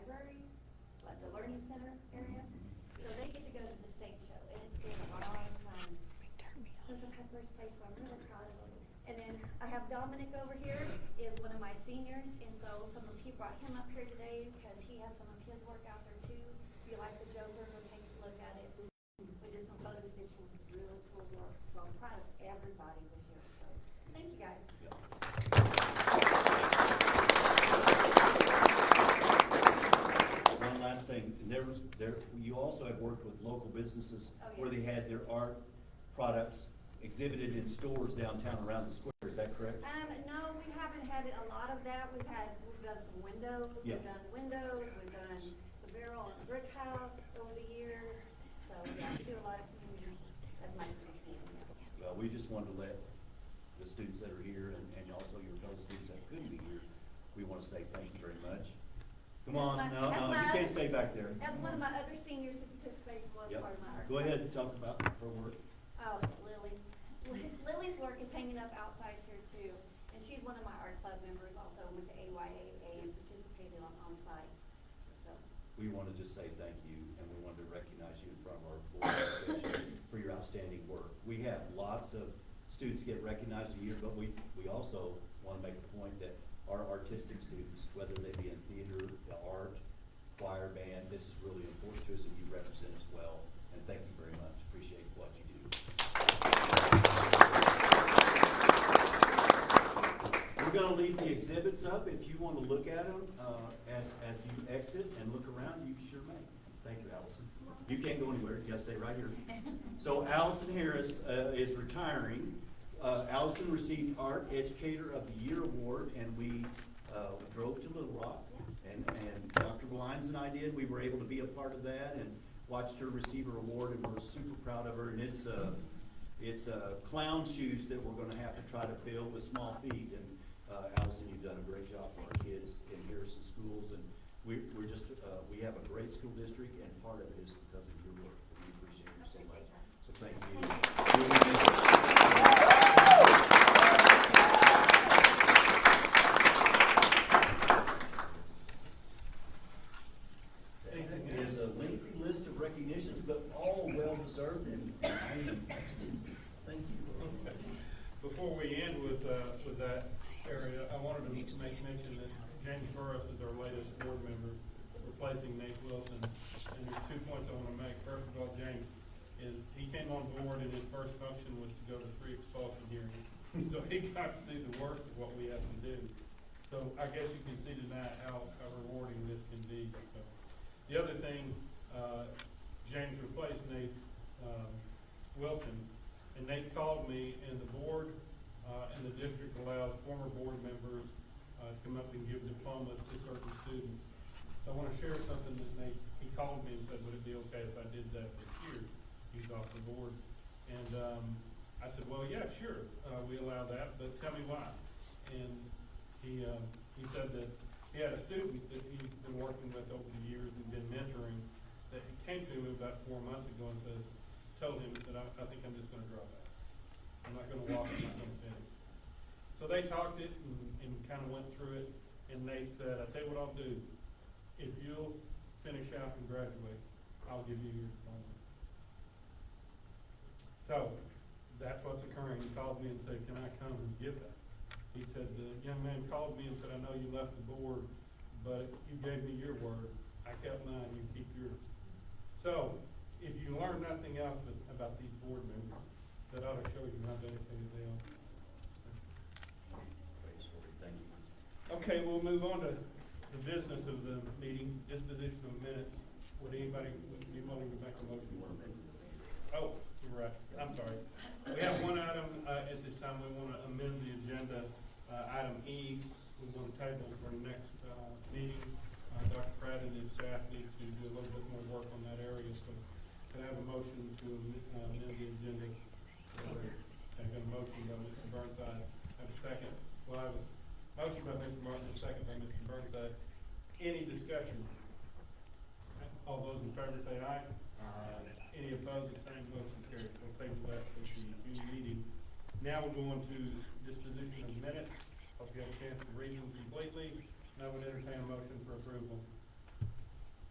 library, like the learning center area. So they get to go to the state show, and it's been a long time since I've had first place, so I'm really proud of them. And then I have Dominic over here, is one of my seniors, and so he brought him up here today because he has some of his work out there too. If you like the Joker, go take a look at it. We did some photo stitching, really cool work. So I'm proud of everybody this year. So thank you guys. One last thing, you also have worked with local businesses where they had their art products exhibited in stores downtown around the square. Is that correct? No, we haven't had a lot of that. We've done some windows. Yeah. We've done windows. We've done the barrel and the brick house over the years. So yeah, we do a lot of community as much as we can. Yeah. Well, we just wanted to let the students that are here and also your fellow students that couldn't be here, we want to say thank you very much. Come on, no, you can't stay back there. That's one of my other seniors who participated was part of my art. Go ahead and talk about her work. Oh, Lily. Lily's work is hanging up outside here too, and she's one of my art club members. Also went to AYAA and participated on site. So We want to just say thank you, and we wanted to recognize you in front of our board association for your outstanding work. We have lots of students get recognized a year, but we also want to make a point that our artistic students, whether they be in theater, the art, choir, band, this is really important to us, and you represent us well. And thank you very much. Appreciate what you do. We're going to leave the exhibits up. If you want to look at them as you exit and look around, you sure may. Thank you, Allison. You can't go anywhere. You got to stay right here. So Allison Harris is retiring. Allison received Art Educator of the Year award, and we drove to Little Rock, and Dr. Blinds and I did. We were able to be a part of that and watched her receive her award, and we're super proud of her. And it's clown shoes that we're going to have to try to fill with small feet. And Allison, you've done a great job for our kids in Harrison schools, and we're just we have a great school district, and part of it is because of your work. We appreciate you so much. So thank you. It is a lengthy list of recognitions, but all well deserved, and thank you. Before we end with that area, I wanted to make mention that James Burris is our latest board member, replacing Nate Wilson. And there's 2 points I want to make. First of all, James, he came on board, and his first function was to go to 3 expulsion hearings. So he got to see the worst of what we have to do. So I guess you can see tonight how rewarding this can be. So the other thing, James replaced Nate Wilson, and Nate called me, and the board and the district allows former board members to come up and give diplomas to certain students. So I want to share something that Nate, he called me and said, would it be okay if I did that this year? He's off the board. And I said, well, yeah, sure, we allow that, but tell me why. And he said that he had a student that he's been working with over the years and been mentoring, that he came to him about 4 months ago and told him that I think I'm just going to drop out. I'm not going to walk, I'm not going to finish. So they talked it and kind of went through it, and Nate said, I'll tell you what I'll do. If you'll finish out and graduate, I'll give you your diploma. So that's what's occurring. He called me and said, can I come and give that? He said, the young man called me and said, I know you left the board, but you gave me your word. I kept mine, you keep yours. So if you learn nothing else about these board members, that ought to show you how dedicated they are. Great story. Thank you. Okay, we'll move on to the business of the meeting, disposition of minutes. Would anybody be willing to make a motion? Oh, you're right. I'm sorry. We have one item at this time. We want to amend the agenda. Item E, we want to table for the next meeting. Dr. Pratt and his staff need to do a little bit more work on that area. So can I have a motion to amend the agenda? I got a motion by Mr. Burnside. I have a second. Well, I have a motion by Mr. Martin, a second by Mr. Burnside. Any discussion? All those in favor say aye. Aye. Any opposed, the same motion carries. We'll table that for the June meeting. Now we'll go on to disposition of minutes. Hope you have a chance to read them completely. Now we'll entertain a motion for approval.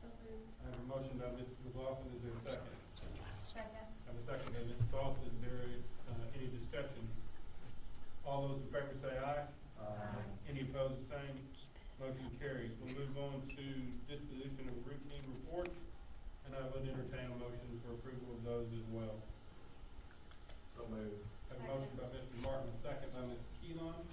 So moved. I have a motion by Mrs. McLaughlin, is there a second? Second. I have a second by Mrs. Foster, is there any discussion? All those in favor say aye. Aye. Any opposed, same. Motion carries. We'll move on to disposition of routine reports, and I would entertain a motion for approval of those as well. So moved. I have a motion by Mr. Martin, a second by Ms. Keelan.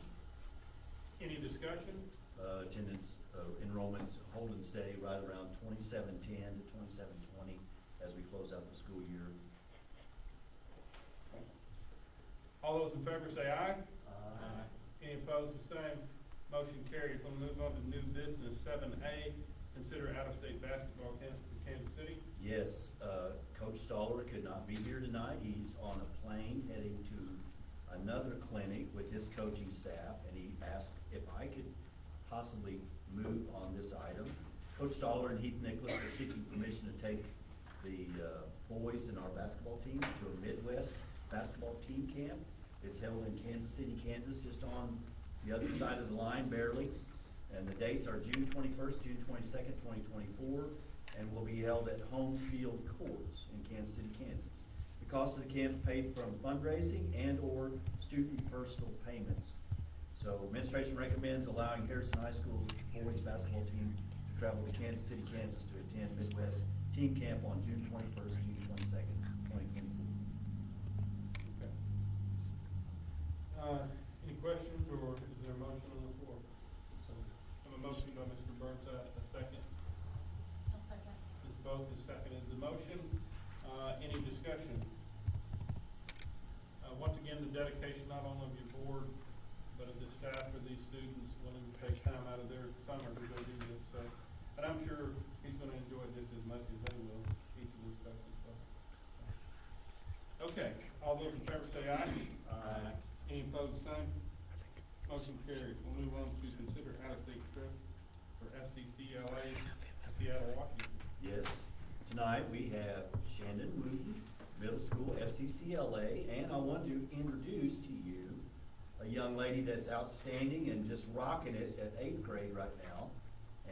Any discussion? Attendance, enrollments hold and steady right around 2710 to 2720 as we close out the school year. All those in favor say aye. Aye. Any opposed, the same. Motion carries. We'll move on to new business. 7A, consider out-of-state basketball camp for Kansas City. Yes, Coach Stoller could not be here tonight. He's on a plane heading to another clinic with his coaching staff, and he asked if I could possibly move on this item. Coach Stoller and Heath Nicholas are seeking permission to take the boys in our basketball team to a Midwest basketball team camp. It's held in Kansas City, Kansas, just on the other side of the line, barely. And the dates are June 21st, June 22nd, 2024, and will be held at Home Field Courts in Kansas City, Kansas. The cost of the camp is paid from fundraising and/or student personal payments. So administration recommends allowing Harrison High School boys basketball team to travel to Kansas City, Kansas to attend Midwest team camp on June 21st, June 22nd, 2024. Okay. Any questions, or is there a motion on the floor? So, I have a motion by Mr. Burnside, a second. I'll second. Ms. Both has seconded the motion. Any discussion? Once again, the dedication not only of your board, but of the staff of these students willing to take time out of their summer to go do this. So, and I'm sure he's gonna enjoy this as much as they will, each of those coaches. Okay, all those in favor say aye. Aye. Any opposed, same. Motion carries. We'll move on to consider out-of-state trip for FCCLA, Seattle, Washington. Yes, tonight we have Shannon Wooten, Middle School FCCLA, and I want to introduce to you a young lady that's outstanding and just rocking it at 8th grade right now.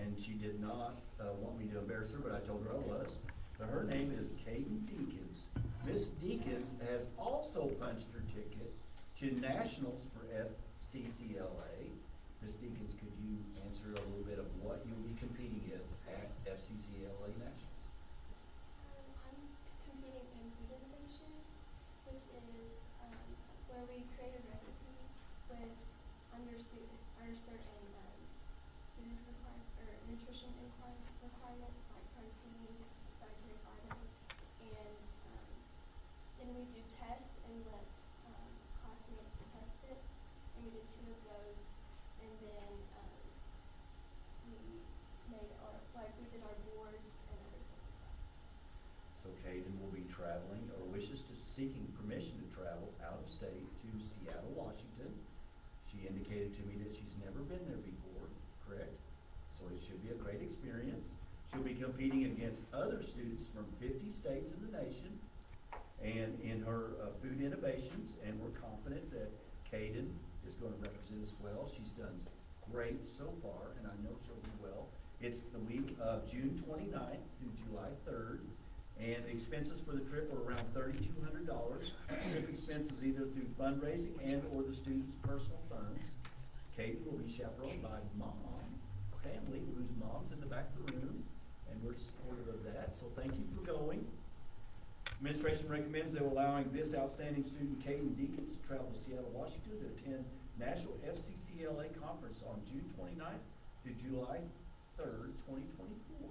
And she did not want me to embarrass her, but I told her I was. But her name is Kaden Deakins. Miss Deakins has also punched her ticket to nationals for FCCLA. Miss Deakins, could you answer a little bit of what you'll be competing in at FCCLA Nationals? I'm competing in food innovations, which is where we create a recipe with under certain food nutrition requirements like protein, dietary fiber, and then we do tests and let classmates test it. And we did 2 of those, and then we did our boards and everything like that. So Kaden will be traveling, or wishes to seeking permission to travel out of state to Seattle, Washington. She indicated to me that she's never been there before, correct? So it should be a great experience. She'll be competing against other students from 50 states in the nation and in her food innovations, and we're confident that Kaden is going to represent us well. She's done great so far, and I know she'll do well. It's the week of June 29th through July 3rd, and the expenses for the trip are around $3,200. Trip expenses either through fundraising and or the students' personal funds. Kaden will be chaperoned by family, whose mom's in the back of the room, and we're supportive of that, so thank you for going. Administration recommends they're allowing this outstanding student, Kaden Deakins, to travel to Seattle, Washington to attend National FCCLA Conference on June 29th to July 3rd, 2024.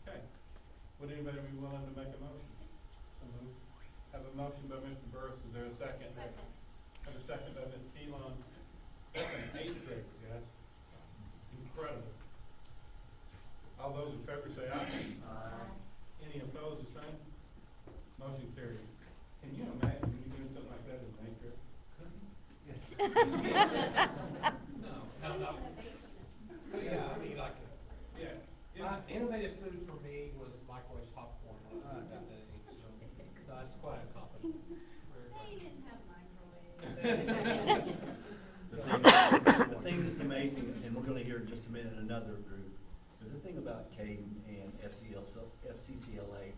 Okay. Would anybody be willing to make a motion? So moved. Have a motion by Mr. Burris. Is there a second? Second. Have a second by Ms. Keelan. That's an 8th grade, guys. It's incredible. All those in favor say aye. Aye. Any opposed, the same? Motion carries. Can you imagine you doing something like that as an 8th grade? Yes. No. Yeah, I mean, like, Yeah. innovative food for me was microwave popcorn when I got that age, so that's quite an accomplishment. They didn't have microwaves. The thing that's amazing and we're gonna hear in just a minute another group, but the thing about Caden and FCCLA,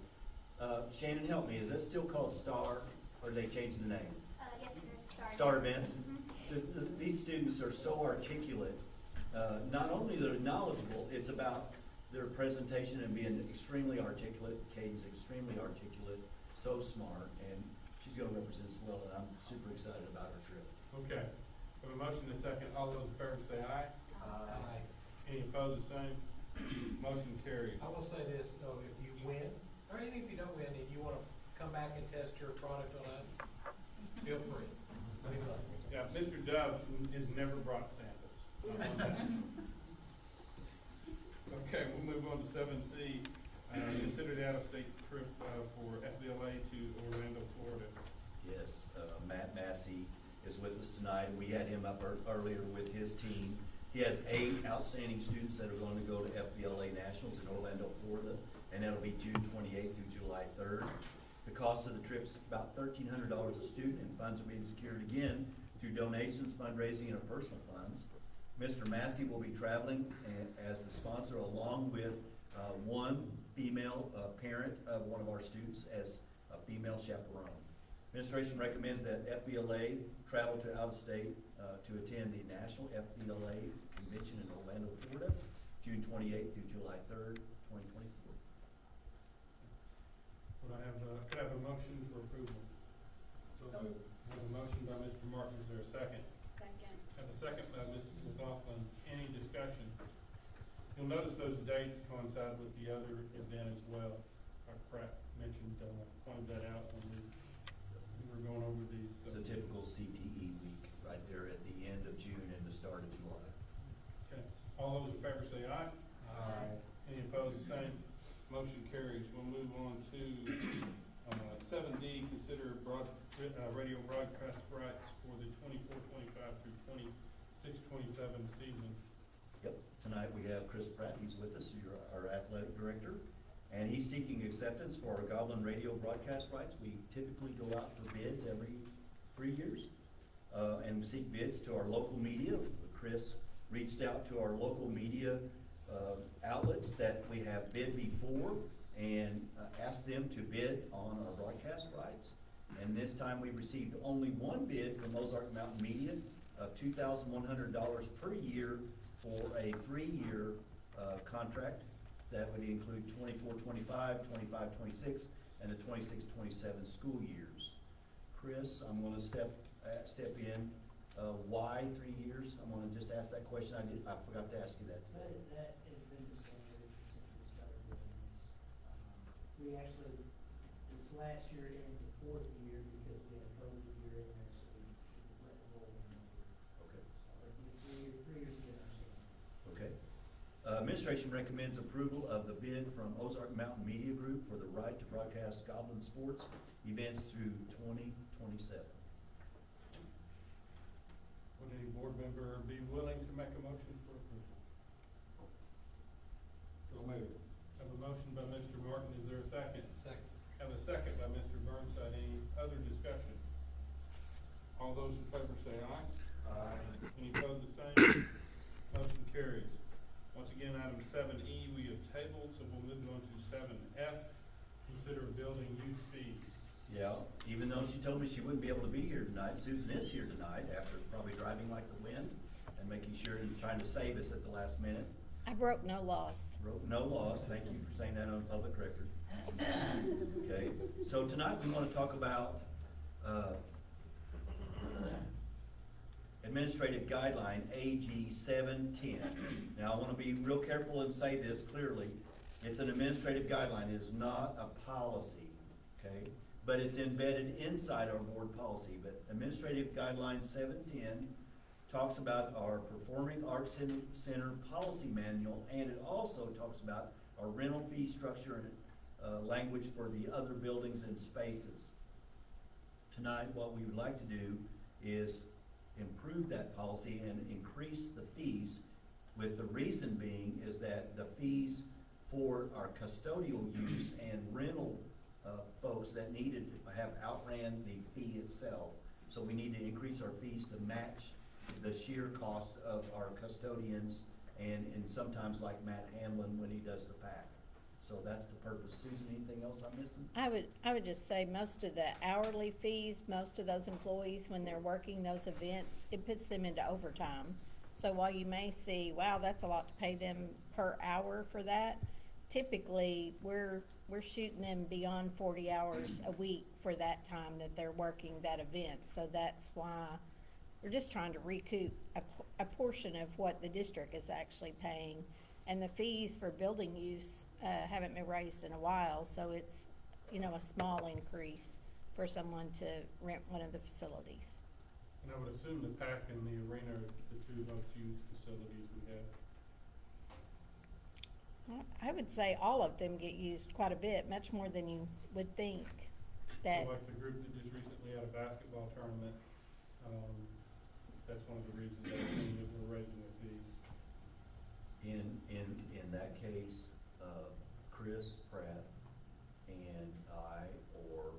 Shannon, help me, is it still called STAR, or they changed the name? Yes, sir, it's Star events. Mhm. These students are so articulate. Not only they're knowledgeable, it's about their presentation and being extremely articulate. Caden's extremely articulate, so smart, and she's gonna represent us well, and I'm super excited about her trip. Okay, we have a motion and a second. All those in favor say aye. Aye. Any opposed, the same. Motion carries. I will say this, though, if you win, or even if you don't win, and you wanna come back and test your product on us, feel free. We love you. Yeah, Mr. Dove has never brought samples. Not one time. Okay, we'll move on to seven C. Consider the out-of-state trip, for FBLA to Orlando, Florida. Yes, Matt Massey is with us tonight. We had him up earlier with his team. He has 8 outstanding students that are going to go to FBLA Nationals in Orlando, Florida, and that'll be June 28th through July 3rd. The cost of the trip's about $1,300 a student, and funds are being secured again through donations, fundraising, and personal funds. Mr. Massey will be traveling as the sponsor, along with one female parent of one of our students as a female chaperone. Administration recommends that FBLA travel to out-of-state to attend the National FBLA Convention in Orlando, Florida, June 28th through July 3rd, 2024. Could I have a motion for approval? So moved. I have a motion by Mr. Martin. Is there a second? Second. Have a second by Mrs. McLaughlin. Any discussion? You'll notice those dates coincide with the other event as well. Our Pratt mentioned, pointed that out when we were going over these. It's a typical CTE week right there at the end of June and the start of July. Okay, all those in favor say aye. Aye. Any opposed, the same. Motion carries. We'll move on to, 7D, consider radio broadcast rights for the 24-25 through 26-27 season. Yep, tonight we have Chris Pratt, he's with us, our athletic director, and he's seeking acceptance for our Goblin radio broadcast rights. We typically go out for bids every 3 years, and seek bids to our local media. Chris reached out to our local media outlets that we have bid before and asked them to bid on our broadcast rights. And this time we received only one bid from Ozark Mountain Media of $2,100 per year for a 3-year contract that would include 24-25, 25-26, and the 26-27 school years. Chris, I'm going to step in. Why 3 years? I'm going to just ask that question. I forgot to ask you that today. That has been the standard since we started doing this. We actually, this last year ends the 4th year because we had a COVID year in there, so we let it roll in there. Okay. So I think 3 years again, our standard. Okay. Administration recommends approval of the bid from Ozark Mountain Media Group for the right to broadcast Goblin sports events through 2027. Would any board member be willing to make a motion for approval? So moved. Have a motion by Mr. Martin. Is there a second? Second. Have a second by Mr. Burnside. Any other discussion? All those in favor say aye. Aye. Any opposed, the same. Motion carries. Once again, item 7E we have tabled, so we'll move on to 7F. Consider building use fees. Yeah, even though she told me she wouldn't be able to be here tonight, Susan is here tonight after probably driving like the wind and making sure and trying to save us at the last minute. I broke no laws. Wrote no loss. Thank you for saying that on public record. Okay, so tonight we want to talk about Administrative Guideline AG 710. Now I want to be real careful and say this clearly. It's an administrative guideline. It is not a policy, okay? But it's embedded inside our board policy. But Administrative Guideline 710 talks about our Performing Arts Center policy manual, and it also talks about our rental fee structure and language for the other buildings and spaces. Tonight, what we would like to do is improve that policy and increase the fees, with the reason being is that the fees for our custodial use and rental folks that needed have outran the fee itself. So we need to increase our fees to match the sheer cost of our custodians and sometimes like Matt Hamlin when he does the pack. So that's the purpose. Susan, anything else I'm missing? I would just say most of the hourly fees, most of those employees, when they're working those events, it puts them into overtime. So while you may see, wow, that's a lot to pay them per hour for that, typically, we're shooting them beyond 40 hours a week for that time that they're working that event. So that's why we're just trying to recoup a portion of what the district is actually paying. And the fees for building use haven't been raised in a while, so it's, a small increase for someone to rent one of the facilities. And I would assume the PAC and the arena are the two most used facilities we have. I would say all of them get used quite a bit, much more than you would think. That So like the group that just recently had a basketball tournament, that's one of the reasons that we're raising the fees. In that case, Chris Pratt and I, or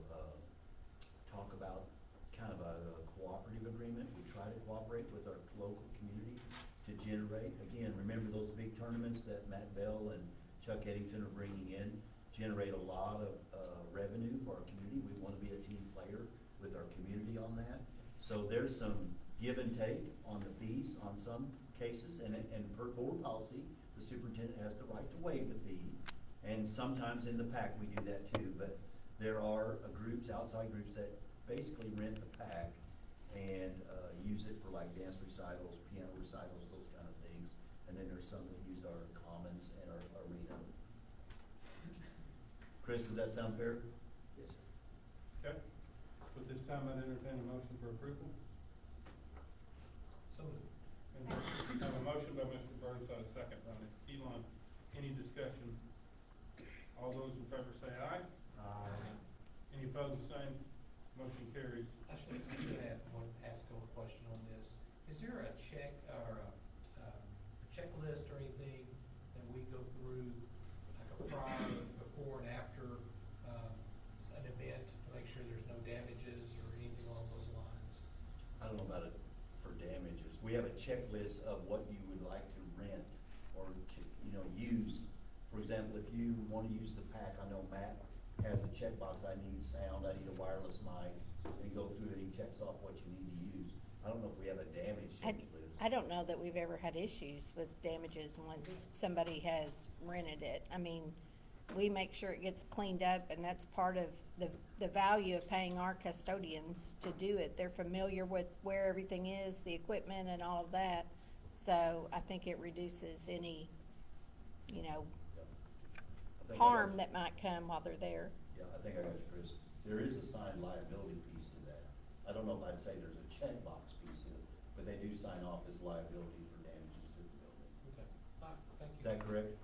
talk about kind of a cooperative agreement. We try to cooperate with our local community to generate, again, remember those big tournaments that Matt Bell and Chuck Eddington are bringing in, generate a lot of revenue for our community. We want to be a team player with our community on that. So there's some give and take on the fees on some cases, and per board policy, the superintendent has the right to waive the fee. And sometimes in the PAC, we do that too, but there are groups, outside groups, that basically rent the PAC and use it for like dance recitals, piano recitals, those kind of things. And then there's some that use our commons and our arena. Chris, does that sound fair? Yes, sir. Okay, at this time, I'd entertain a motion for approval. So moved. And I have a motion by Mr. Burnside, a second by Ms. Keeline. Any discussion? All those in favor say aye. Aye. Any opposed, the same. Motion carries. I should ask a question on this. Is there a check or a checklist or anything that we go through, like a prior, before and after, an event to make sure there's no damages or anything along those lines? I don't know about it for damages. We have a checklist of what you would like to rent or use. For example, if you want to use the PAC, I know Matt has a checkbox, I need sound, I need a wireless mic, and you go through it, he checks off what you need to use. I don't know if we have a damage checklist. I don't know that we've ever had issues with damages once somebody has rented it. I mean, we make sure it gets cleaned up, and that's part of the value of paying our custodians to do it. They're familiar with where everything is, the equipment and all of that. So I think it reduces any, I think harm I got that might come while they're there. you. Yeah, I think I got you, Chris. There is a signed liability piece to that. I don't know if I'd say there's a checkbox piece to it, but they do sign off as liability for damages to the building. Okay, all right, thank you. Is that correct?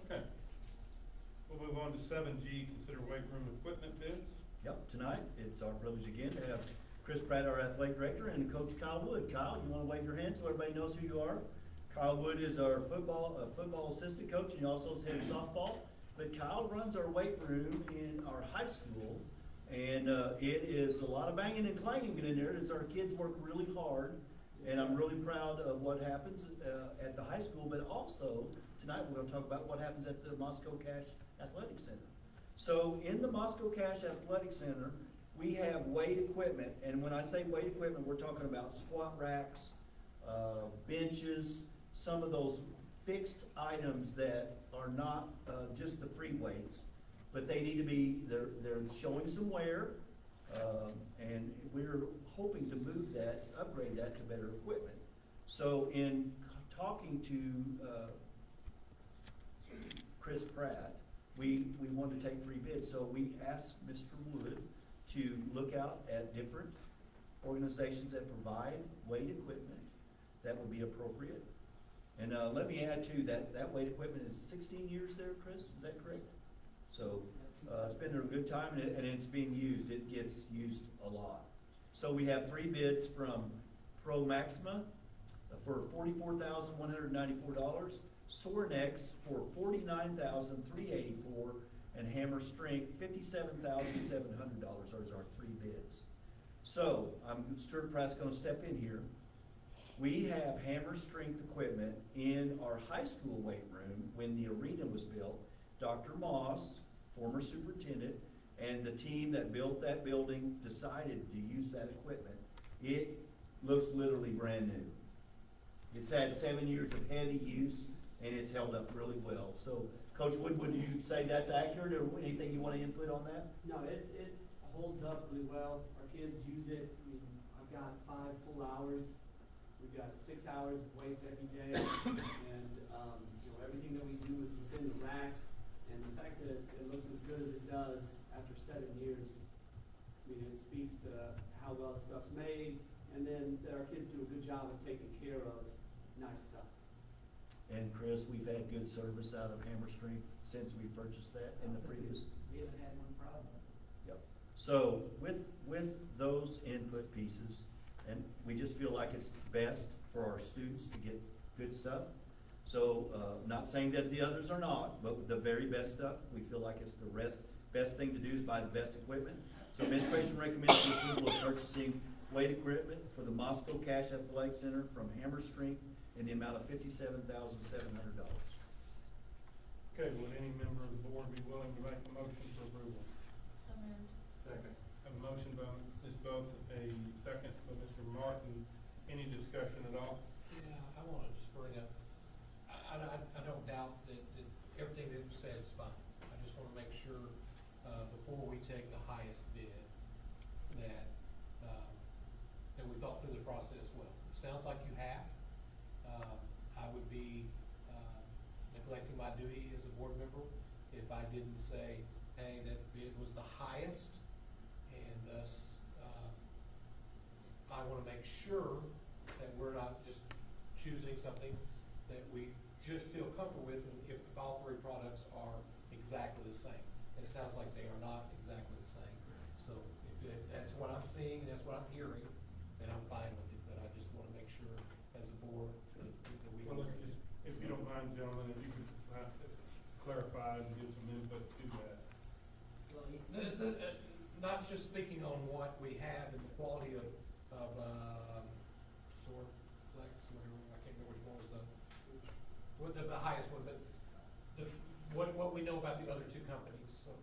Okay. We'll move on to 7G, consider weight room equipment bids. Yep, tonight, it's our privilege again to have Chris Pratt, our athletic director, and Coach Kyle Wood. Kyle, you wanna wave your hand so everybody knows who you are? Kyle Wood is our football assistant coach, and he also is head of softball. But Kyle runs our weight room in our high school, and it is a lot of banging and clanging in there. It's our kids work really hard, and I'm really proud of what happens at the high school, but also tonight we're gonna talk about what happens at the Moscow Cash Athletic Center. So in the Moscow Cash Athletic Center, we have weight equipment, and when I say weight equipment, we're talking about squat racks, benches, some of those fixed items that are not just the free weights, but they need to be, they're showing some wear, and we're hoping to move that, upgrade that to better equipment. So in talking to Chris Pratt, we wanted to take 3 bids, so we asked Mr. Wood to look out at different organizations that provide weight equipment that would be appropriate. And let me add too, that weight equipment is 16 years there, Chris, is that correct? So it's been there a good time, and it's being used. It gets used a lot. So we have 3 bids from Pro Maxima for $44,194, Sornex for $49,384, and Hammer Strength $57,700 are our 3 bids. So, Stuart Pratt's gonna step in here. We have hammer strength equipment in our high school weight room when the arena was built. Dr. Moss, former superintendent, and the team that built that building decided to use that equipment. It looks literally brand new. It's had 7 years of heavy use, and it's held up really well. So, Coach Wood, would you say that's accurate, or anything you want to input on that? No, it holds up really well. Our kids use it. I mean, I've got 5 full hours. We've got 6 hours of weights every day, and everything that we do is within the racks. And the fact that it looks as good as it does after 7 years, I mean, it speaks to how well the stuff's made, and then that our kids do a good job of taking care of nice stuff. And Chris, we've had good service out of Hammer Strength since we purchased that in the previous. We haven't had one problem. Yep. So with those input pieces, and we just feel like it's best for our students to get good stuff. So, not saying that the others are not, but the very best stuff, we feel like it's the best thing to do is buy the best equipment. So administration recommends the approval of purchasing weight equipment for the Moscow Cash Athletic Center from Hammer Strength in the amount of $57,700. Okay, would any member of the board be willing to make a motion for approval? So moved. Second. A motion by Ms. Both, a second by Mr. Martin. Any discussion at all? Yeah, I wanna just bring up, I don't doubt that everything that was said is fine. I just wanna make sure, before we take the highest bid, that we thought through the process well. Sounds like you have. I would be, neglecting my duty as a board member if I didn't say, hey, that bid was the highest, and thus, I wanna make sure that we're not just choosing something that we just feel comfortable with if all 3 products are exactly the same. And it sounds like they are not exactly the same. So if that's what I'm seeing, that's what I'm hearing, then I'm fine with it, but I just wanna make sure as a board that we. Well, let's just, if you don't mind, gentlemen, if you could clarify and give some input to that. Well, Not just speaking on what we have and the quality of Sword, Flex, whatever, I can't remember which one was the highest one, but what we know about the other 2 companies, so.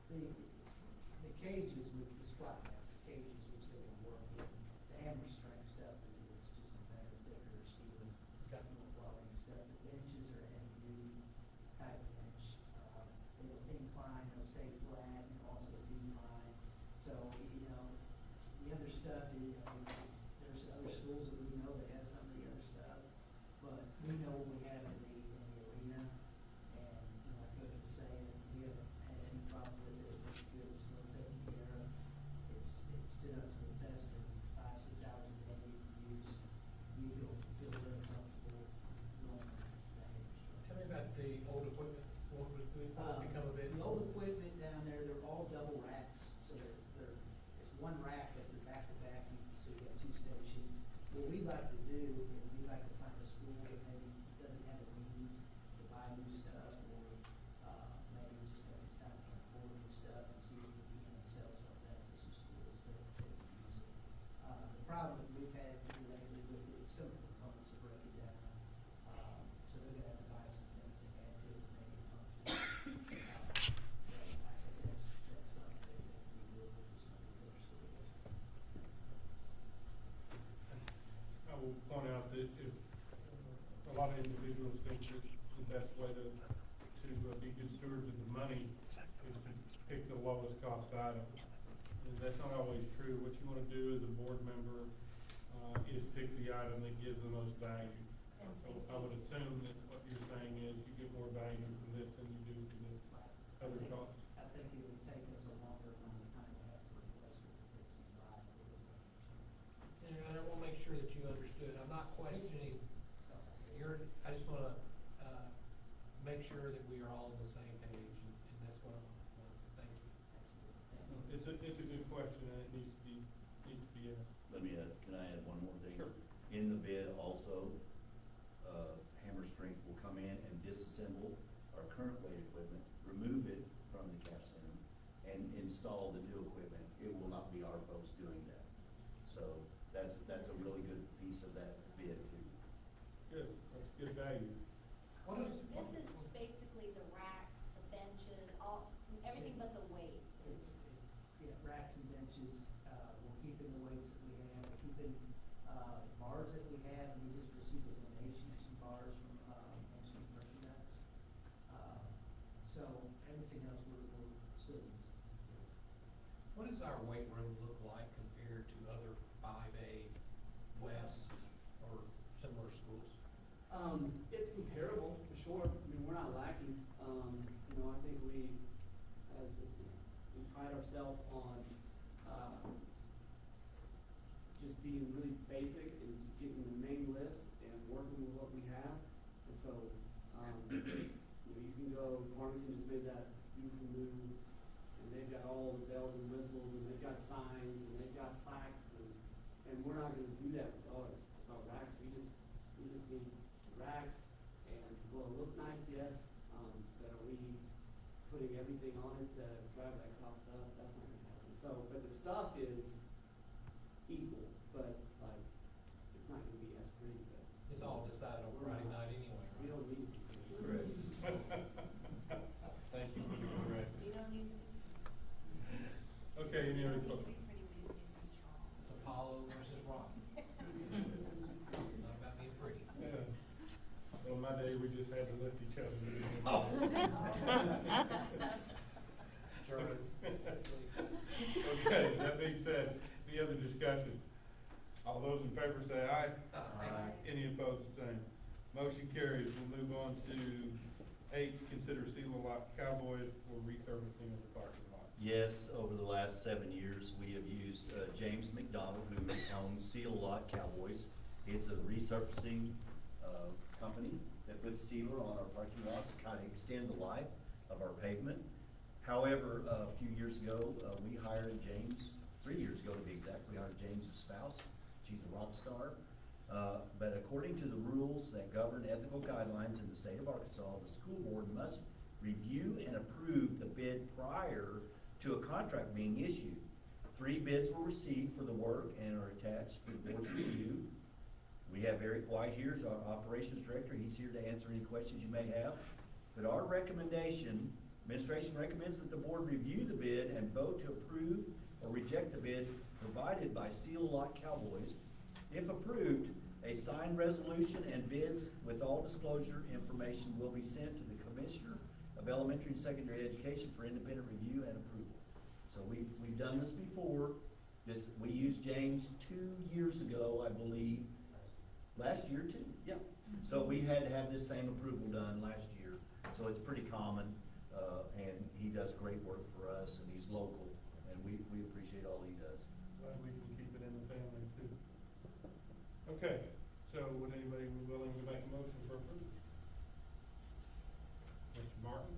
the cages with the squat mats, the cages which they can work with, the hammer strength stuff is just a better, thicker steel. It's got more quality stuff. The benches are heavy duty type bench. It'll incline, it'll stay flat, and also decline. So, the other stuff, there's other schools that we know that have some of the other stuff, but we know what we have in the arena. And, like Coach was saying, we haven't had any problem with it. It's good, it's well taken care of. It's stood up to the test of 5, 6 hours a day use. We feel very comfortable going with that. Tell me about the old equipment, what would become of it? The old equipment down there, they're all double racks, so there's one rack that they're back to back, so you got 2 stations. What we like to do is we like to find a school that maybe doesn't have the means to buy new stuff, or maybe just at this time can afford new stuff, and see if we can sell some of that to some schools that can use it. The problem that we've had lately with it, some of the components are breaking down, so they're gonna have to buy some things to add to it to make it function. But I think that's something that can be doable for some of these other schools. I will point out that if a lot of individuals think that the best way to be good stewards of the money is to pick the lowest cost item. And that's not always true. What you wanna do as a board member, is pick the item that gives the most value. So I would assume that what you're saying is you get more value from this than you do from the other costs. I think it would take us a longer amount of time to have to replace it to fix and buy for the. And I want to make sure that you understood, I'm not questioning I just wanna, make sure that we are all on the same page, and that's what I'm, thank you. It's a good question, and it needs to be asked. Let me can I add one more thing? Sure. In the bid also, Hammer Strength will come in and disassemble our current weight equipment, remove it from the cash center, and install the new equipment. It will not be our folks doing that. So that's a really good piece of that bid too. Good, that's good value. What is? This is basically the racks, the benches, all, everything but the weights. Yeah, racks and benches, we're keeping the weights that we have, we're keeping, bars that we have, we just received a donation of some bars from, some merchandise. So everything else we're still using. What does our weight room look like compared to other 5A West or similar schools? It's comparable, for sure. I mean, we're not lacking. You know, I think we pride ourselves on, just being really basic and getting the main lifts and working with what we have. And so, you know, you can go, Farmington has made that beautiful move, and they've got all the bells and whistles, and they've got signs, and they've got plaques, and we're not gonna do that with ours, with our racks. We just need racks, and will it look nice? Yes. But are we putting everything on it to drive that cost up? That's not gonna happen. So, but the stuff is equal, but like, it's not gonna be as pretty, but. It's all decided on Friday night anyway, right? We don't need it. Correct. Thank you for the correction. You don't need to be, Okay, any you other don't need to questions? be pretty, we just need to be strong. It's Apollo versus Rocky. Not about being pretty. Yeah. Well, my day, we just had to lift each other. Oh. Adjourn, please. Okay, that being said, any other discussion? All those in favor say aye. Aye. Any opposed, the same. Motion carries. We'll move on to 8, consider Seal Lot Cowboys for resurfacing of the parking lot. Yes, over the last 7 years, we have used James McDonald, who owns Seal Lot Cowboys. It's a resurfacing company that puts sealer on our parking lots, kind of extend the life of our pavement. However, a few years ago, we hired James, 3 years ago to be exact, we hired James' spouse. She's a rock star. But according to the rules that govern ethical guidelines in the state of Arkansas, the school board must review and approve the bid prior to a contract being issued. 3 bids were received for the work and are attached for the board's review. We have Eric White here as our operations director. He's here to answer any questions you may have. But our recommendation, administration recommends that the board review the bid and vote to approve or reject the bid provided by Seal Lot Cowboys. If approved, a signed resolution and bids with all disclosure information will be sent to the Commissioner of Elementary and Secondary Education for independent review and approval. So we've done this before. We used James 2 years ago, I believe. Last year too, yeah. So we had to have this same approval done last year. So it's pretty common, and he does great work for us, and he's local, and we appreciate all he does. Glad we can keep it in the family too. Okay, so would anybody be willing to make a motion for approval? Mr. Martin?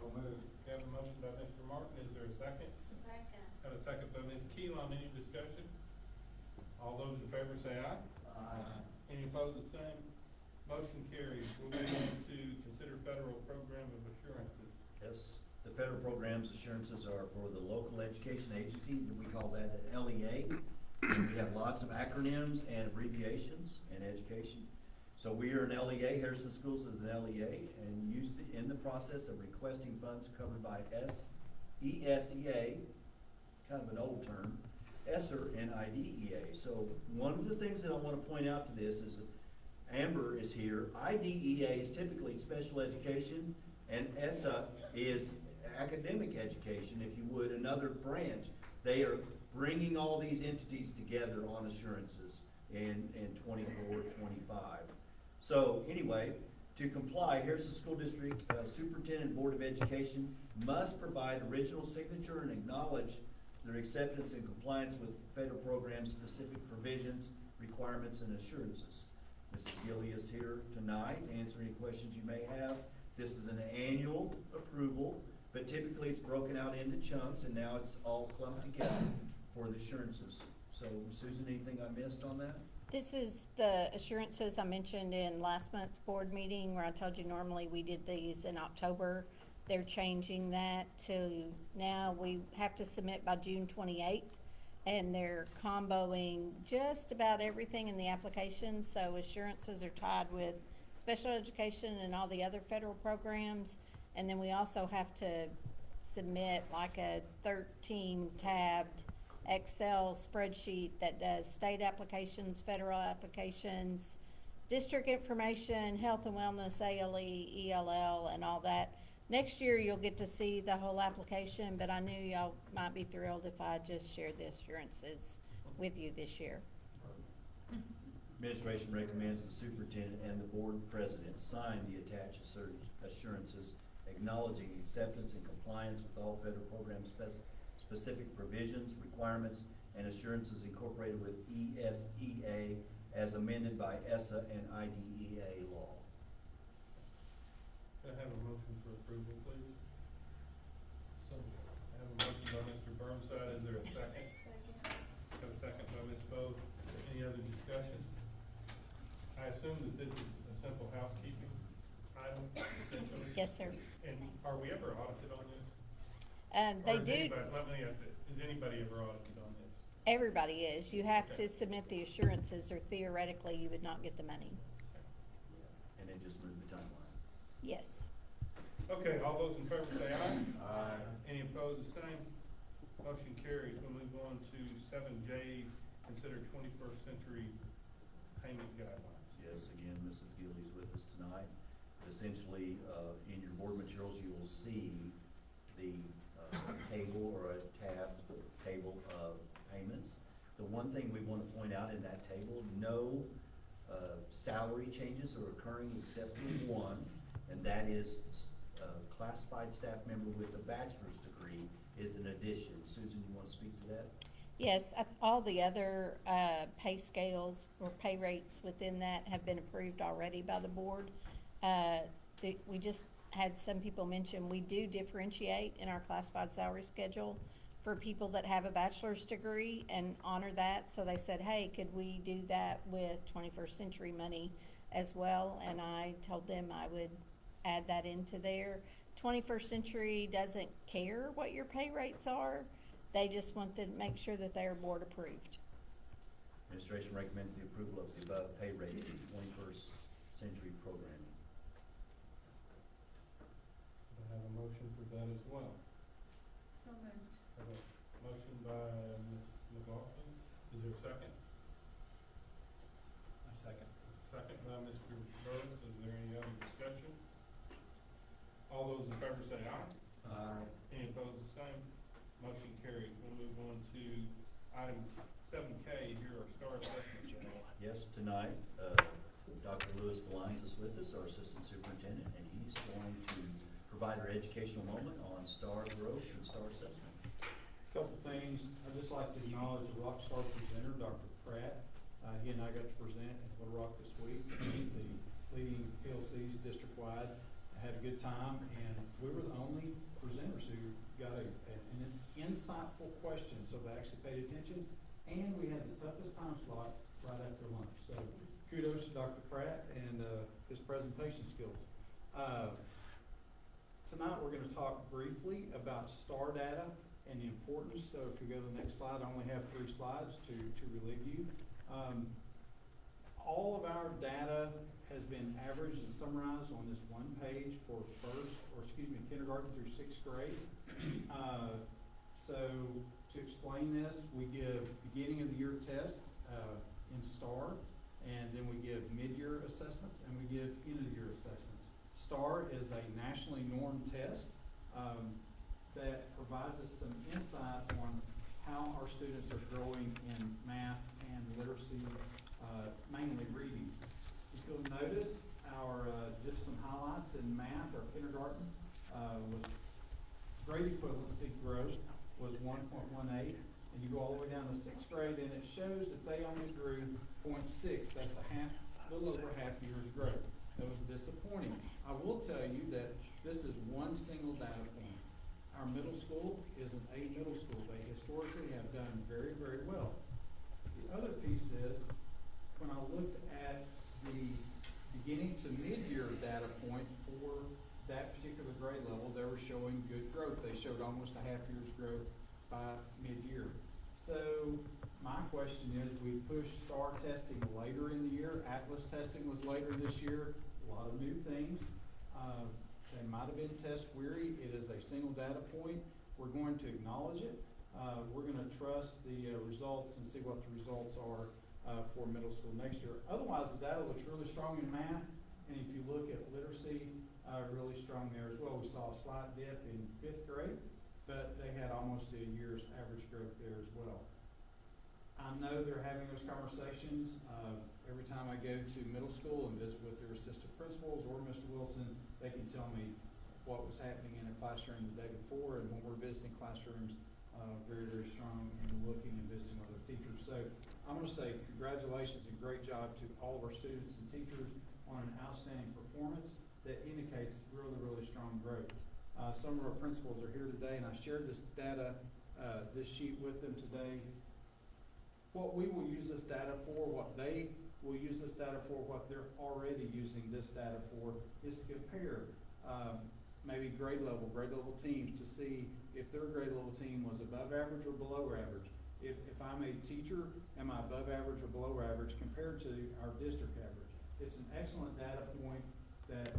I'll move. Have a motion by Mr. Martin, is there a second? Second. Have a second by Ms. Keelan, any discussion? All those in favor say aye. Aye. Any opposed, the same. Motion carries. We'll move on to consider federal program of assurances. Yes, the federal programs assurances are for the local education agency, we call that an LEA. And we have lots of acronyms and abbreviations in education. So we are an LEA, Harrison Schools is an LEA, and in the process of requesting funds covered by ESEA, kind of an old term, ESSER, and IDEA. So one of the things that I want to point out to this is that Amber is here. IDEA is typically special education, and ESSA is academic education, if you would, another branch. They are bringing all these entities together on assurances in 24, 25. So anyway, to comply, Harrison School District Superintendent Board of Education must provide original signature and acknowledge their acceptance and compliance with federal program specific provisions, requirements, and assurances. Mrs. Gilly is here tonight to answer any questions you may have. This is an annual approval, but typically it's broken out into chunks, and now it's all clumped together for the assurances. So Susan, anything I missed on that? This is the assurances I mentioned in last month's board meeting where I told you normally we did these in October. They're changing that to now we have to submit by June 28th. and they're comboing just about everything in the application. So assurances are tied with special education and all the other federal programs. And then we also have to submit like a 13-tabbed Excel spreadsheet that does state applications, federal applications, district information, health and wellness, ALE, ELL, and all that. Next year, you'll get to see the whole application, but I knew y'all might be thrilled if I just shared the assurances with you this year. Administration recommends the superintendent and the board president sign the attached assurances acknowledging acceptance and compliance with all federal program specific provisions, requirements, and assurances incorporated with ESEA as amended by ESSA and IDEA law. Can I have a motion for approval, please? So, I have a motion by Mr. Burnside, is there a second? Second. Have a second by Ms. Bode. Any other discussion? I assume that this is a simple housekeeping item, essentially? Yes, sir. And are we ever audited on this? They Or is do, anybody- Let me ask it, is anybody ever audited on this? everybody is. You have Okay. to submit the assurances or theoretically you would not get the money. And then just move the timeline. Yes. Okay, all those in favor say aye. Aye. Any opposed, the same. Motion carries. We'll move on to 7J, consider 21st century payment guidelines. Yes, again, Mrs. Gillies with us tonight. Essentially, in your board materials, you will see the table or a tab table of payments. The one thing we want to point out in that table, no salary changes are occurring except for one, and that is classified staff member with a bachelor's degree is an addition. Susan, you want to speak to that? Yes, all the other pay scales or pay rates within that have been approved already by the board. We just had some people mention we do differentiate in our classified salary schedule for people that have a bachelor's degree and honor that. So they said, hey, could we do that with 21st century money as well? And I told them I would add that into there. 21st century doesn't care what your pay rates are. They just want to make sure that they are board approved. Administration recommends the approval of the above pay rates for 21st century programming. I have a motion for that as well. So moved. Have a motion by Ms. McLaughlin. Is there a second? A second. Second by Mr. Burns. Is there any other discussion? All those in favor say aye. Aye. Any opposed, the same. Motion carries. We'll move on to item 7K, here are STAR assessment data. Yes, tonight, Dr. Lewis Valines is with us, our assistant superintendent, and he's going to provide our educational moment on STAR growth and STAR assessment. Couple things, I'd just like to acknowledge the Rockstar presenter, Dr. Pratt. He and I got to present in Little Rock this week, the leading PLCs district-wide. I had a good time, and we were the only presenters who got an insightful question, so they actually paid attention, and we had the toughest time slot right after lunch. So kudos to Dr. Pratt and his presentation skills. Tonight we're going to talk briefly about STAR data and the importance. So if you go to the next slide, I only have 3 slides to relieve you. All of our data has been averaged and summarized on this one page for kindergarten through 6th grade. So to explain this, we give beginning of the year tests in STAR, and then we give mid-year assessments, and we give end of the year assessments. STAR is a nationally normed test that provides us some insight on how our students are growing in math and literacy, mainly reading. If you'll notice, our just some highlights in math, our kindergarten with grade equivalency growth was 1.18, and you go all the way down to 6th grade, and it shows that they only grew 0.6. That's a little over half year's growth. That was disappointing. I will tell you that this is one single data point. Our middle school is an A middle school. They historically have done very, very well. The other piece is, when I looked at the beginning to mid-year data point for that particular grade level, they were showing good growth. They showed almost a half year's growth by mid-year. So my question is, we pushed STAR testing later in the year. Atlas testing was later this year. A lot of new things. They might have been test weary. It is a single data point. We're going to acknowledge it. We're going to trust the results and see what the results are for middle school next year. Otherwise, the data looks really strong in math. And if you look at literacy, really strong there as well. We saw a slight dip in 5th grade, but they had almost a year's average growth there as well. I know they're having those conversations. Every time I go to middle school and visit with their assistant principals or Mr. Wilson, they can tell me what was happening in a classroom the day before, and when we're visiting classrooms, very, very strong and looking and visiting with other teachers. So I'm going to say congratulations and great job to all of our students and teachers on an outstanding performance that indicates really, really strong growth. Some of our principals are here today, and I shared this data, this sheet with them today. What we will use this data for, what they will use this data for, what they're already using this data for, is to compare maybe grade level teams to see if their grade level team was above average or below average. If I'm a teacher, am I above average or below average compared to our district average? It's an excellent data point that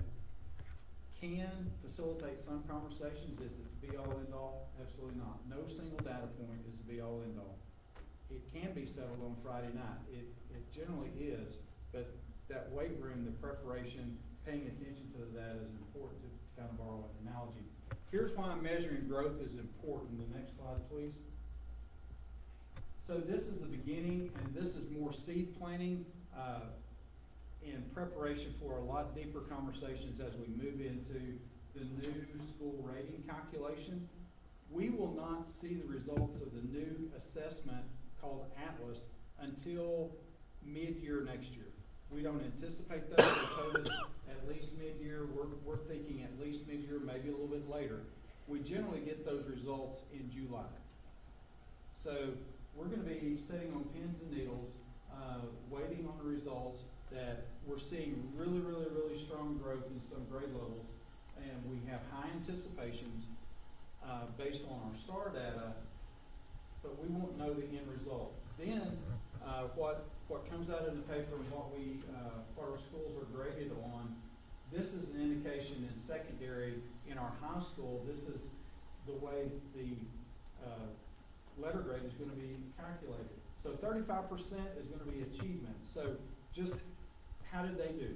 can facilitate some conversations. Is it the be-all, end-all? Absolutely not. No single data point is the be-all, end-all. It can be settled on Friday night. It generally is, but that weight room, the preparation, paying attention to the data is important, to kind of borrow an analogy. Here's why measuring growth is important. The next slide, please. So this is the beginning, and this is more seed planting in preparation for a lot deeper conversations as we move into the new school rating calculation. We will not see the results of the new assessment called Atlas until mid-year next year. We don't anticipate those. They told us at least mid-year. We're thinking at least mid-year, maybe a little bit later. We generally get those results in July. So we're going to be sitting on pins and needles, waiting on the results that we're seeing really, really, really strong growth in some grade levels, and we have high anticipations based on our STAR data, but we won't know the end result. Then what comes out in the paper and what our schools are graded on, this is an indication in secondary. In our high school, this is the way the letter grade is going to be calculated. So 35% is going to be achievement. So just how did they do?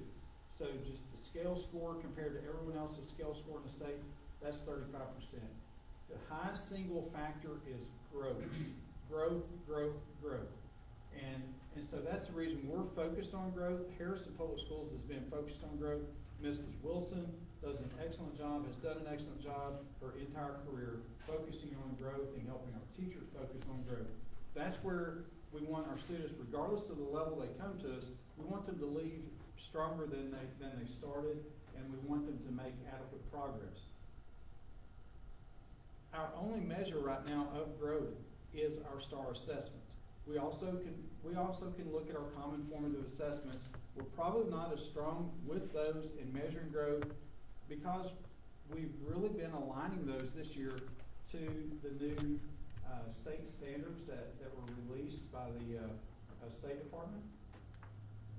So just the scale score compared to everyone else's scale score in the state, that's 35%. The highest single factor is growth. Growth, growth, growth. And so that's the reason we're focused on growth. Harrison Public Schools has been focused on growth. Mrs. Wilson does an excellent job, has done an excellent job her entire career focusing on growth and helping our teachers focus on growth. That's where we want our students, regardless of the level they come to us, we want them to leave stronger than they started, and we want them to make adequate progress. Our only measure right now of growth is our STAR assessments. We also can look at our common formative assessments. We're probably not as strong with those in measuring growth because we've really been aligning those this year to the new state standards that were released by the State Department.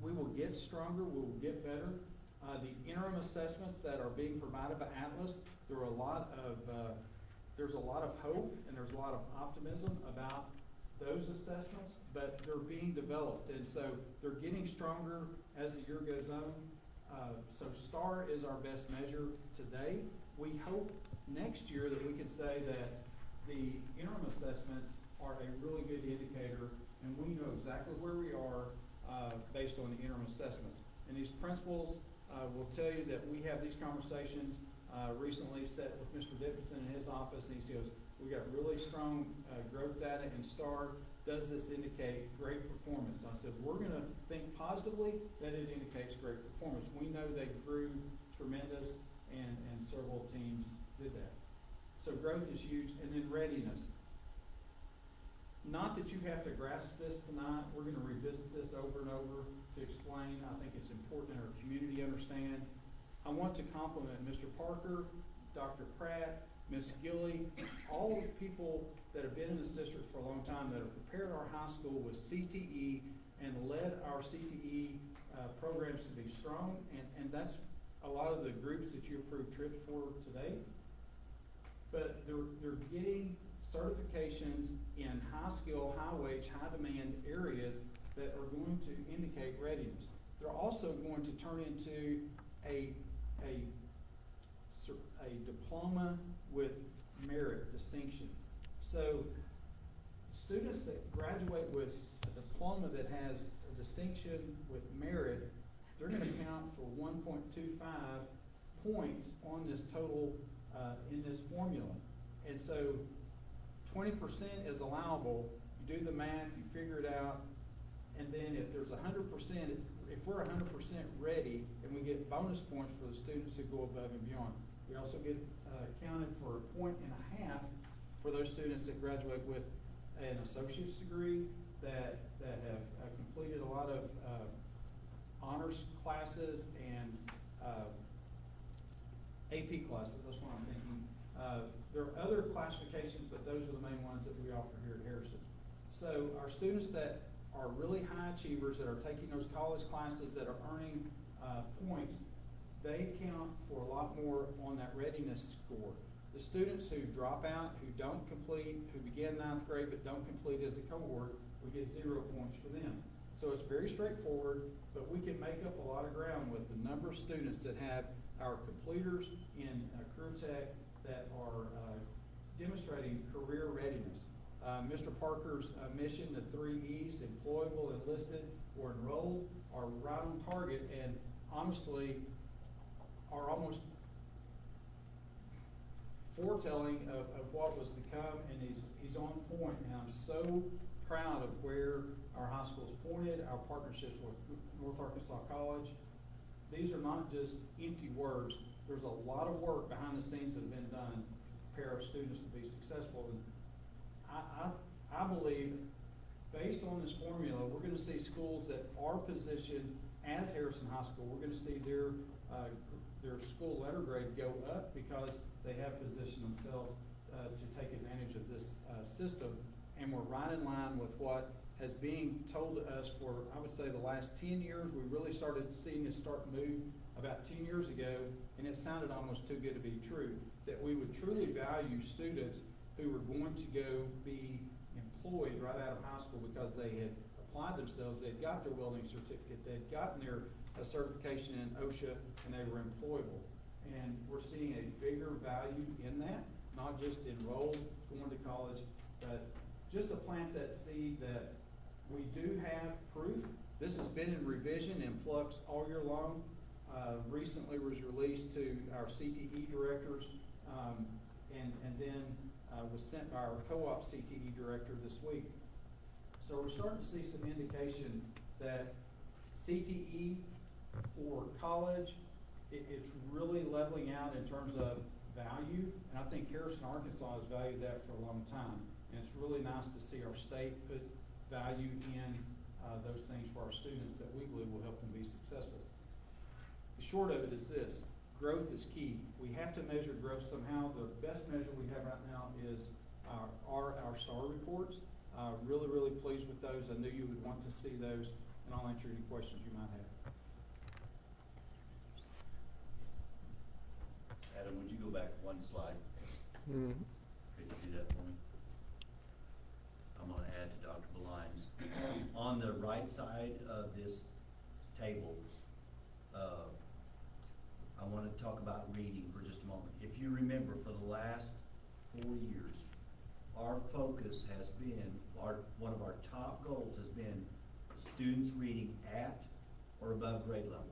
We will get stronger, we will get better. The interim assessments that are being provided by Atlas, there's a lot of hope and there's a lot of optimism about those assessments, but they're being developed, and so they're getting stronger as the year goes on. So STAR is our best measure today. We hope next year that we can say that the interim assessments are a really good indicator, and we know exactly where we are based on the interim assessments. And these principals will tell you that we have these conversations. Recently sat with Mr. Dickinson in his office, and he says, we got really strong growth data in STAR. Does this indicate great performance? I said, we're going to think positively that it indicates great performance. We know they grew tremendous, and several teams did that. So growth is huge. And then readiness. Not that you have to grasp this tonight. We're going to revisit this over and over to explain. I think it's important that our community understand. I want to compliment Mr. Parker, Dr. Pratt, Ms. Gilly, all the people that have been in this district for a long time, that have prepared our high school with CTE and led our CTE programs to be strong, and that's a lot of the groups that you approved trips for today. But they're getting certifications in high skill, high wage, high demand areas that are going to indicate readiness. They're also going to turn into a diploma with merit distinction. So students that graduate with a diploma that has a distinction with merit, they're gonna count for 1.25 points on this total, in this formula. And so 20% is allowable. You do the math, you figure it out, and then if there's 100%, if we're 100% ready, and we get bonus points for the students who go above and beyond. We also get counted for 1.5 points for those students that graduate with an associate's degree, that have completed a lot of honors classes and AP classes. That's what I'm thinking. There are other classifications, but those are the main ones that we offer here at Harrison. So our students that are really high achievers, that are taking those college classes, that are earning points, they count for a lot more on that readiness score. The students who drop out, who don't complete, who begin ninth grade but don't complete as a cohort, we get 0 points for them. So it's very straightforward, but we can make up a lot of ground with the number of students that have our completers in career tech that are demonstrating career readiness. Mr. Parker's mission, the 3 E's, employable, enlisted, or enrolled, are right on target, and honestly are almost foretelling of what was to come, and he's on point. And I'm so proud of where our high school's pointed, our partnerships with North Arkansas College. These are not just empty words. There's a lot of work behind the scenes that have been done to prepare our students to be successful. And I believe, based on this formula, we're gonna see schools that are positioned as Harrison High School. We're gonna see their school letter grade go up because they have positioned themselves to take advantage of this system. And we're right in line with what has been told to us for, I would say, the last 10 years. We really started seeing this start to move about 10 years ago, and it sounded almost too good to be true, that we would truly value students who were going to go be employed right out of high school because they had applied themselves, they had got their welding certificate, they had gotten their certification in OSHA, and they were employable. And we're seeing a bigger value in that, not just enrolled, going to college, but just to plant that seed that we do have proof. This has been in revision and flux all year long. Recently was released to our CTE directors, and then was sent by our co-op CTE director this week. So we're starting to see some indication that CTE for college, it's really leveling out in terms of value, and I think Harrison, Arkansas has valued that for a long time. And it's really nice to see our state put value in those things for our students that we believe will help them be successful. The short of it is this: growth is key. We have to measure growth somehow. The best measure we have right now is our STAR reports. Really, really pleased with those. I knew you would want to see those, and I'll answer any questions you might have. Adam, would you go back one slide? Could you do that for me? I'm gonna add to Dr. Beline's. On the right side of this table, I want to talk about reading for just a moment. If you remember, for the last 4 years, our focus has been, one of our top goals has been students reading at or above grade level.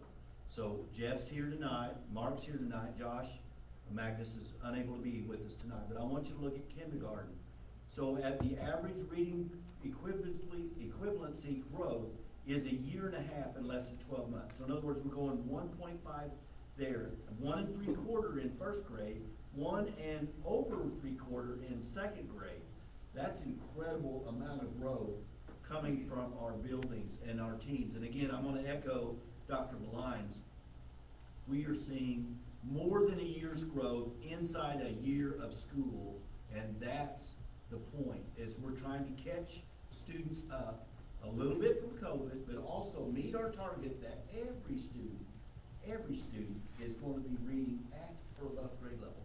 So Jeff's here tonight, Mark's here tonight, Josh Magnus is unable to be with us tonight, but I want you to look at kindergarten. So at the average reading equivalency growth is 1.5 years in less than 12 months. So in other words, we're going 1.5 there, 1 3/4 in first grade, 1 and over 3/4 in second grade. That's incredible amount of growth coming from our buildings and our teams. And again, I'm going to echo Dr. Beline's. we are seeing more than a year's growth inside a year of school, and that's the point, is we're trying to catch students up a little bit from COVID, but also meet our target that every student is going to be reading at or above grade level.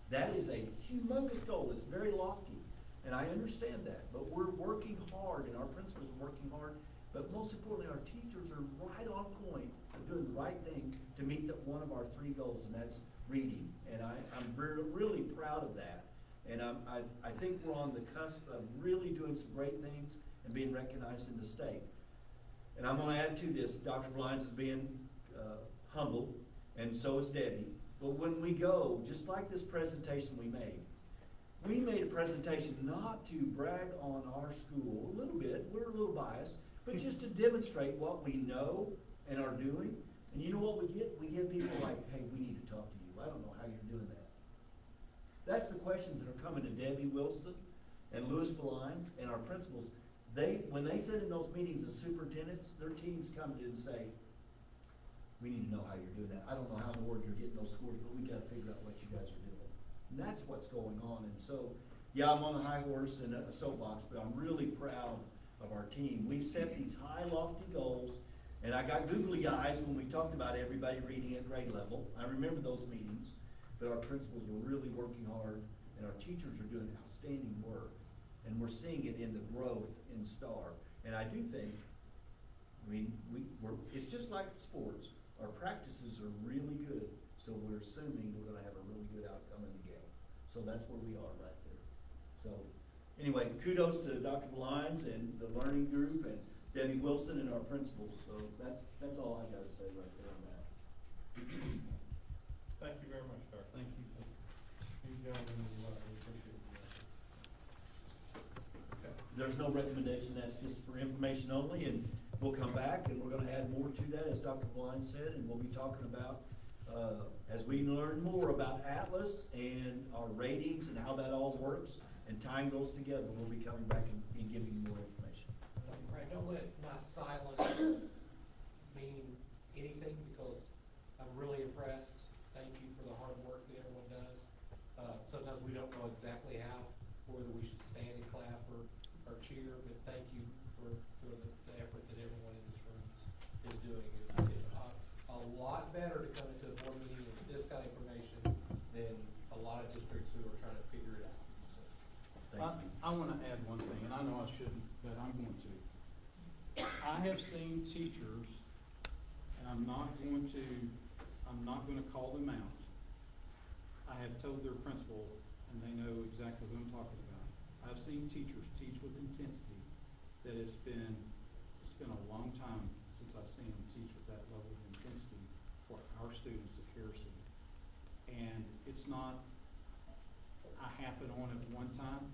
That is a humongous goal. It's very lofty, and I understand that, but we're working hard, and our principals are working hard, but most importantly, our teachers are right on point of doing the right thing to meet one of our 3 goals, and that's reading. And I'm really proud of that. And I think we're on the cusp of really doing some great things and being recognized in the state. And I'm gonna add to this, Dr. Blinds is being humble, and so is Debbie. But when we go, just like this presentation we made a presentation not to brag on our school, a little bit, we're a little biased, but just to demonstrate what we know and are doing. And you know what we get? We get people like, hey, we need to talk to you. I don't know how you're doing that. That's the questions that are coming to Debbie Wilson and Louis Valines and our principals. When they sit in those meetings as superintendents, their teams come in and say, we need to know how you're doing that. I don't know how in the world you're getting those scores, but we gotta figure out what you guys are doing. And that's what's going on. And so, yeah, I'm on a high horse and a soapbox, but I'm really proud of our team. We've set these high, lofty goals, and I got googly eyes when we talked about everybody reading at grade level. I remember those meetings, but our principals were really working hard, and our teachers are doing outstanding work. And we're seeing it in the growth in STAR. And I do think, it's just like sports. Our practices are really good, so we're assuming we're gonna have a really good outcome in the game. So that's where we are right there. So, anyway, kudos to Dr. Valines and the learning group and Debbie Wilson and our principals. So that's all I gotta say right there on that. Thank you very much, Doctor. Thank you. You gentlemen, we appreciate it. Okay. There's no recommendation, that's just for information only, and we'll come back and we're gonna add more to that, as Dr. Blind said, and we'll be talking about, as we learn more about Atlas and our ratings and how that all works, and tying those together, we'll be coming back and giving you more information. Right, don't let my silence mean anything, because I'm really impressed. Thank you for the hard work that everyone does. Sometimes we don't know exactly whether we should stand and clap or cheer, but thank you for the effort that everyone in this room is doing. It's a lot better to come into a board meeting with this kind of information than a lot of districts who are trying to figure it out. So, Thank you. I wanna add one thing, and I know I shouldn't, but I'm going to. I have seen teachers, and I'm not gonna call them out. I have told their principal, and they know exactly who I'm talking about. I've seen teachers teach with intensity that it's been a long time since I've seen them teach with that level of intensity for our students at Harrison. And it's not, I happen on it one time,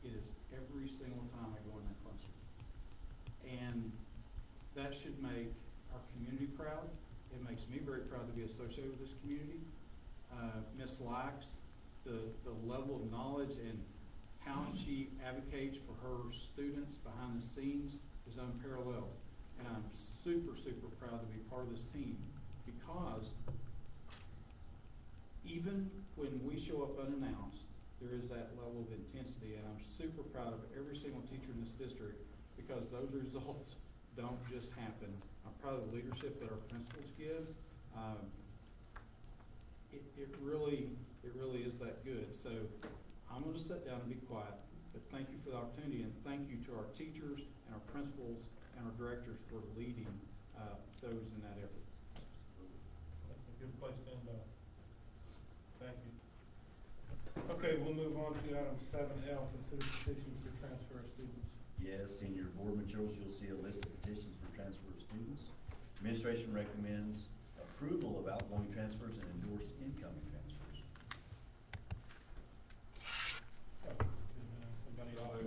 it is every single time I go in that classroom. And that should make our community proud. It makes me very proud to be associated with this community. Ms. Lax, the level of knowledge and how she advocates for her students behind the scenes is unparalleled. And I'm super, super proud to be part of this team, because even when we show up unannounced, there is that level of intensity, and I'm super proud of every single teacher in this district, because those results don't just happen. I'm proud of the leadership that our principals give. It really is that good. So I'm gonna sit down and be quiet, but thank you for the opportunity, and thank you to our teachers and our principals and our directors for leading those in that effort. That's a good place to end up. Thank you. Okay, we'll move on to item 7L, consider petitions to transfer students. Yes, in your board materials, you'll see a list of petitions for transfer of students. Administration recommends approval of outgoing transfers and endorse incoming transfers. Somebody ought to,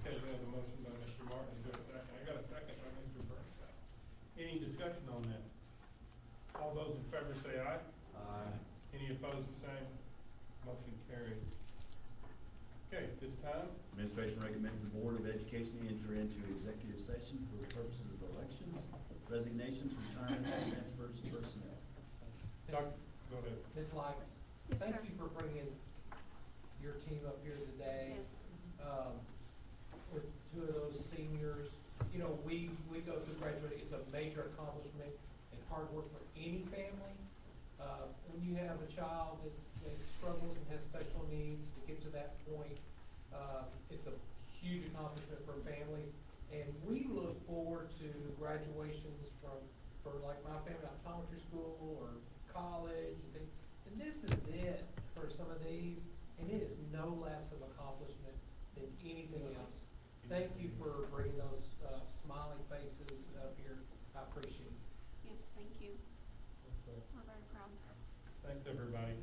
okay, we have a motion by Mr. Martin, is there a second? I got a second by Mr. Burnside. Any discussion on that? All those in favor say aye. Aye. Any opposed, the same? Motion carried. Okay, at this time, Administration recommends the Board of Education enter into executive session for the purposes of elections, resignations, retirements, and transfers of personnel. Mr. Ms. Likes, Yes, thank sir. you for bringing your team up here today. With two of those seniors, you know, we go through graduating, it's a major accomplishment and hard work for any family. When you have a child that struggles and has special needs, to get to that point, it's a huge accomplishment for families. And we look forward to graduations for like my family, optometry school or college, and this is it for some of these, and it is no less of accomplishment than anything else. Thank you for bringing those smiling faces up here. I appreciate it. Yes, thank you. So, We're very proud. thanks, everybody.